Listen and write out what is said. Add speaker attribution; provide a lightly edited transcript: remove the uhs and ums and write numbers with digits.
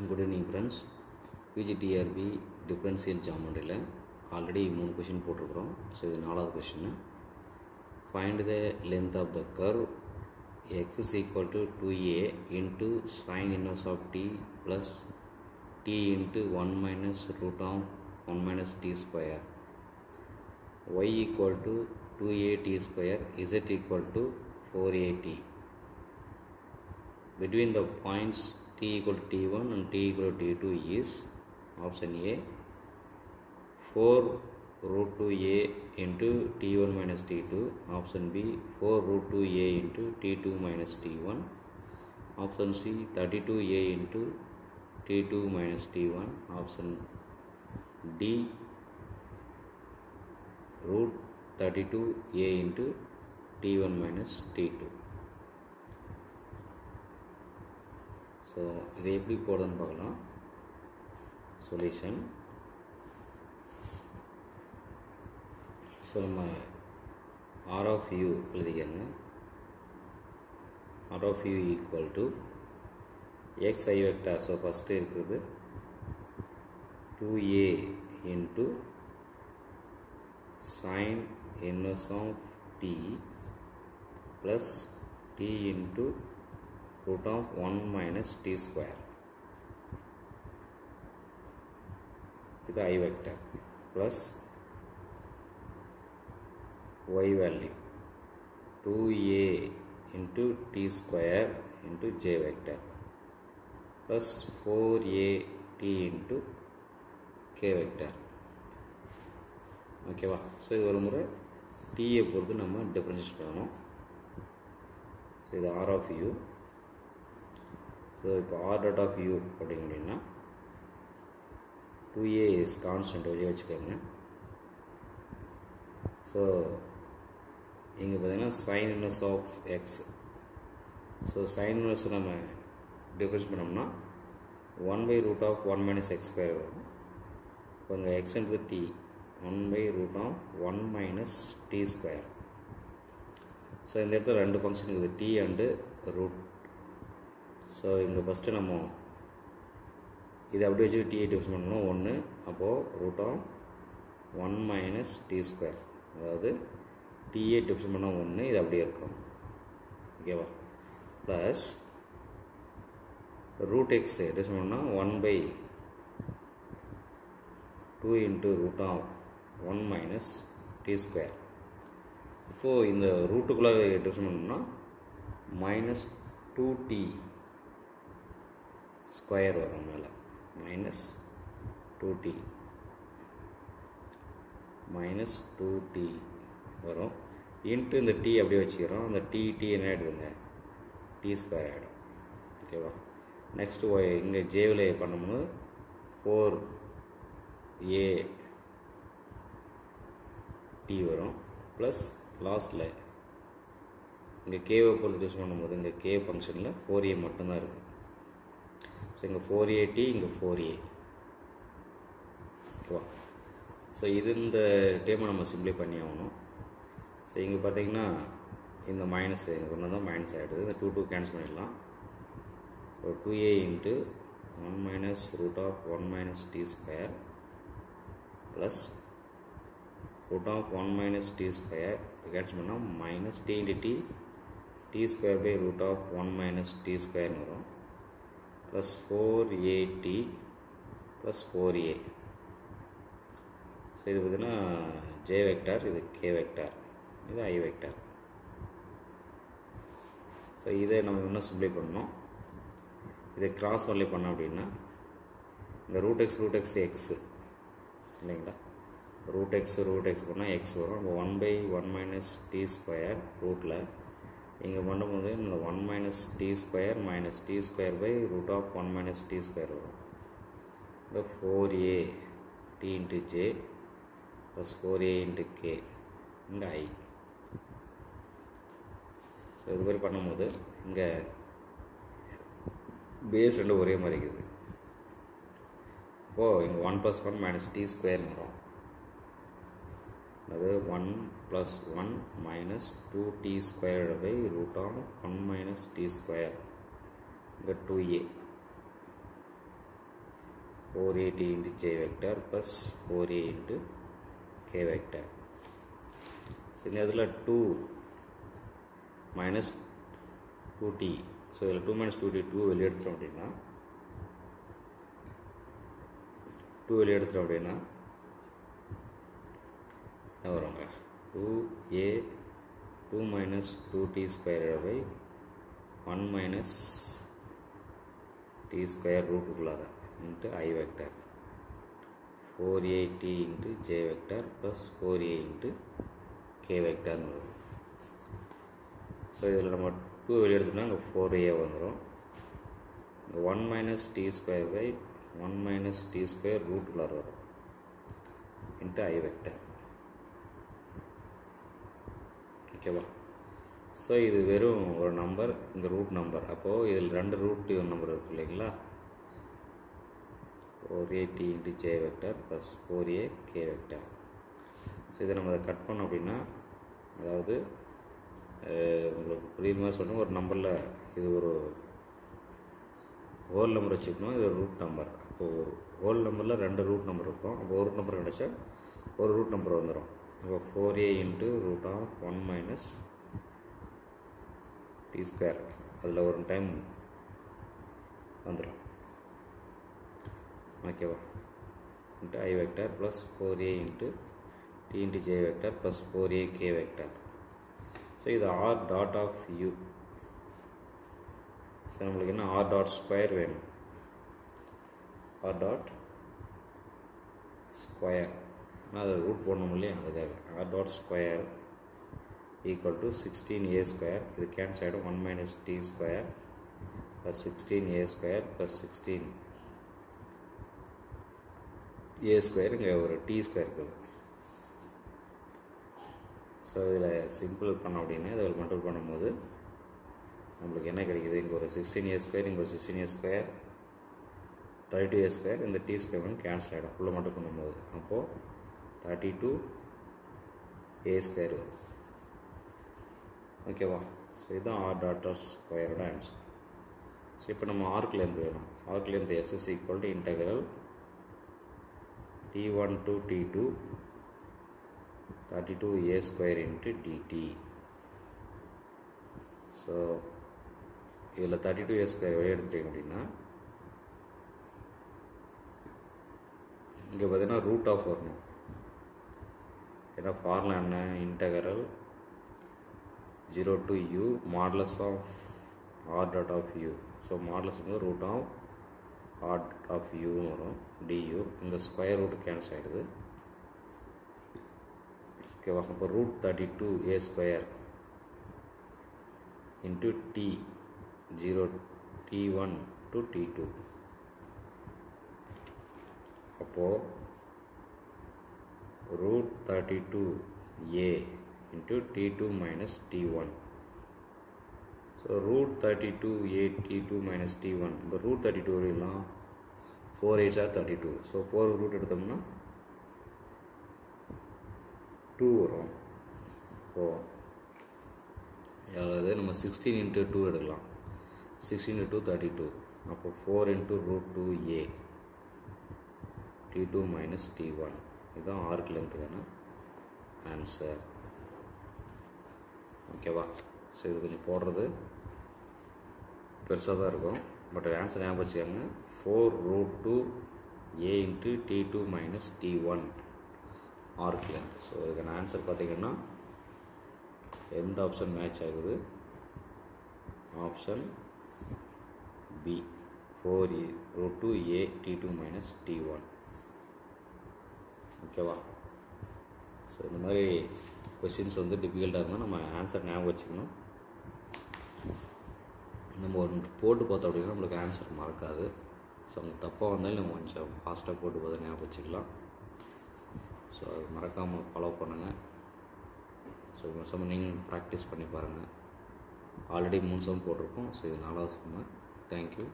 Speaker 1: Good evening friends. PGTRB differential geometry already 3 question போட்டுருக்கோம். So இது 4வது question. Find the length of the curve x is equal to 2a into sin inverse of t plus t into 1 minus root of 1 minus t square. Y equal to 2a t square, z equal to 4at. Between the points t equal to t1 and t equal to t2 is option A 4 root 2a into t1 minus t2, option B 4 root 2a into t2 minus t1, option C 32a into t2 minus t1, option D root 32a into t1 minus t2. So இதை எப்படி போடுறதுன்னு பார்க்கலாம். Solution. So நம்ம r of u எழுதிக்கங்க. R of u equal to x i vector. So first இருக்குது 2a into sine inverse of t plus t into root of 1 minus t square. With the I vector plus y value 2a into t square into j vector plus 4a t into k vector. ஓகேவா? So இது ஒரு முறை டீயை பொறுத்து நம்ம differentiate பண்ணணும். So இது R of you. So இப்போ ஆர் டாட் ஆஃப் யூ போட்டிங்க அப்படின்னா 2a இஸ் கான்ஸ்டன்ட் வெளியே வச்சுக்கோங்க. ஸோ இங்கே பார்த்தீங்கன்னா sine inverse of x. So sine inverse நம்ம டிஃபரன்ஸ் பண்ணோம்னா 1 by root of 1 minus x square வரும். இப்போ இங்கே எக்ஸ்ன்றது t 1 by root of 1 minus t square. So இந்த இடத்துல ரெண்டு ஃபங்க்ஷன் இருக்குது, t அண்டு ரூட். ஸோ இங்கே ஃபஸ்ட்டு நம்ம இதை அப்படி வச்சு டிஐ டிஃபரன்ஸ் பண்ணணும் 1. அப்போது root of 1 minus D square, அதாவது டிஏ டிஃபரன்ஸ் பண்ணால் 1, இது அப்படியே இருக்கும். ஓகேவா? ப்ளஸ் ரூட் எக்ஸ் டிஃபரன்ஸ் பண்ணால் 1 by 2 into root of 1 minus D square. இப்போது இந்த ரூட்டுக்குள்ளே டிஃபரன்ஸ் பண்ணோம்னா மைனஸ் 2t ஸ்கொயர் வரும் மேலே, மைனஸ் 2t வரும். இன்ட்டு இந்த டி அப்படியே வச்சுக்கிறோம். அந்த டி என்ன ஆகிடுதுங்க, டி ஸ்கொயர் ஆகிடும். ஓகேவா? நெக்ஸ்ட்டு இங்கே ஜேவில் பண்ணும்போது 4a டி வரும். ப்ளஸ் லாஸ்ட்டில் இங்கே கேவை பொறுத்து யூஸ் பண்ணும்போது இங்கே கே ஃபங்க்ஷனில் 4a மட்டும்தான் இருக்குது. ஸோ இங்கே 4at, இங்கே 4a. ஓகேவா? ஸோ இது இந்த டேமை நம்ம சிம்ப்ளை பண்ணி ஆகணும். ஸோ இங்கே பார்த்தீங்கன்னா இந்த மைனஸ் இங்கே ஒன்று தான் மைனஸ் ஆகிடுது. இந்த 2 கேன்சல் பண்ணிடலாம். So 2a into 1 minus root of 1 minus D square plus root of 1 minus t square cancel பண்ணால் minus t into t square by root of 1 minus t ஸ்கொயர்னு வரும். Plus 4at plus 4a. So இது பார்த்தீங்கன்னா j vector, இது k vector, இது i vector. So இதை நம்ம இன்னும் சிம்ப்ளை பண்ணணும். இதை கிராஸ் மல்டிப்ளை பண்ணோம் அப்படின்னா இந்த ரூட் எக்ஸ் எக்ஸு இல்லைங்களா? ரூட் எக்ஸ் பண்ணால் எக்ஸ் வரும். இப்போ 1 by 1 minus t ஸ்கொயர் ரூட்டில் இங்கே பண்ணும்போது இந்த 1 minus t square minus D square by root of 1 minus t square வரும். இந்த 4a t into J plus 4a into K இந்த ஐ. ஸோ இது மாதிரி பண்ணும்போது இங்கே பேஸ் ரெண்டு ஒரே மாதிரி இருக்குது. இப்போது இங்கே 1 + 1 மைனஸ் டி ஸ்கொயர் வரும். அது 1 + 1 minus 2t squared by root of 1 minus t square. The 2a 4at into j vector plus 4a into k vector. So இந்த இடத்துல 2 minus 2t. ஸோ இதில் 2 minus 2t 2 வெளியே எடுத்துட்டோம் அப்படின்னா 2 வெளியே எடுத்துட்டோம் அப்படின்னா என்ன வருவாங்க 2a 2 minus 2t square by 1 minus t square root உள்ளார into I vector 4at into j vector plus 4a into k vector வரும். ஸோ இதில் நம்ம 2 வெளியே எடுத்தோம்னா இங்கே 4a வந்துடும். இங்கே 1 minus t square by 1 minus t square root உள்ளார வரும் into I vector. ஓகேவா? ஸோ இது வெறும் ஒரு நம்பர், இந்த ரூட் நம்பர். அப்போது இதில் 2 ரூட் நம்பர் இருக்குது இல்லைங்களா? 4at into j vector plus 4a k vector. So இதை நம்ம அதை கட் பண்ணோம் அப்படின்னா, அதாவது உங்களுக்கு புரியுற மாதிரி சொல்லணும், ஒரு நம்பரில் இது ஒரு ஹோல் நம்பர் வச்சுக்கணும், இது ஒரு ரூட் நம்பர். அப்போது ஒரு ஹோல் நம்பரில் 2 ரூட் நம்பர் இருக்கும். அப்போ ஒரு ரூட் நம்பர் கிடச்சா ஒரு ரூட் நம்பர் வந்துடும். அப்போ 4a into root of 1 minus t square அதில் ஒரு டைம் வந்துடும். ஓகேவா? into I vector plus 4a into t into j vector plus 4a k vector. So இது r dot of u. So நம்மளுக்கு என்ன r dot square வேணும். r dot square ஆனால் அது ரூட் போடணும் இல்லையா, அதுக்காக r dot square equal to 16a square. இது கேன்சல் ஆகிடும். 1 minus t square plus 16a square plus 16a square. இங்கே ஒரு t square இருக்குது. ஸோ இதில் சிம்பிள் பண்ணோம் அப்படின்னா இதில் மல்டிபிள் பண்ணும்போது நம்மளுக்கு என்ன கிடைக்குது, இங்கே ஒரு 16a square, இங்கே ஒரு 16a square, 32a square, இந்த t square வந்து கேன்சல் ஆகிடும் ஃபுல்லாக மல்டிபிள் பண்ணும்போது. அப்போது 32a square வரும். ஓகேவா? ஸோ இதுதான் r dot ஸ்கொயரோட ஆன்சர். ஸோ இப்போ நம்ம ஆர்க் லென்த் வேணும். Arc length s is equal to integral t1 to t2 32a square into dt. So இதில் 32a square வெளியே எடுத்துட்டீங்க அப்படின்னா இங்கே பார்த்தீங்கன்னா ரூட் ஆஃப் வரணும். ஏன்னா ஃபார்முலா என்ன, integral 0 to u modulus of r dot of u. So modulus வந்து root of r of u வரும் du. இந்த ஸ்கொயர் ரூட் கேன்சல் ஆகிடுது. ஓகேவா? அப்போ root 32a square into t 0 t1 to t2. அப்போது root 32a into t2 minus t1. So root 32a t2 minus t1. இப்போ root 32 வரையலாம் 4 8 32. So 4 root எடுத்தோம்னா 2 வரும். இப்போது அதாவது நம்ம 16 into 2 எடுக்கலாம். 16 into 32. அப்போது 4 into root 2a t2 minus t1. இதுதான் ஆர்க் லென்த்துக்கான ஆன்சர். ஓகேவா? ஸோ இது கொஞ்சம் போடுறது பெருசாக தான் இருக்கும், பட் ஆன்சர் ஞாபகம் வச்சுக்கோங்க. 4 root 2a into t2 minus t1 arc length. So இதுக்கான ஆன்சர் பார்த்திங்கன்னா எந்த ஆப்ஷன் மேட்ச் ஆகுது? Option B, 4 root 2a t2 minus t1. ஓகேவா? ஸோ இந்த மாதிரி கொஸ்டின்ஸ் வந்து டிஃபிகல்ட்டாக இருந்தால் நம்ம ஆன்சர் ஞாபகம் வச்சுக்கணும். நம்ம ஒரு போட்டு பார்த்தோம் அப்படின்னா நம்மளுக்கு ஆன்சர் மறக்காது. ஸோ அவங்க தப்பாக வந்தாலும் நம்ம கொஞ்சம் ஃபாஸ்ட்டாக போட்டு பார்த்தா ஞாபகம் வச்சுக்கலாம். ஸோ அது மறக்காமல் ஃபாலோ பண்ணுங்கள். ஸோ சம் நீங்கள் ப்ராக்டிஸ் பண்ணி பாருங்கள். ஆல்ரெடி 3 சம் போட்டிருக்கோம். ஸோ இது 4வது சம். தேங்க்யூ.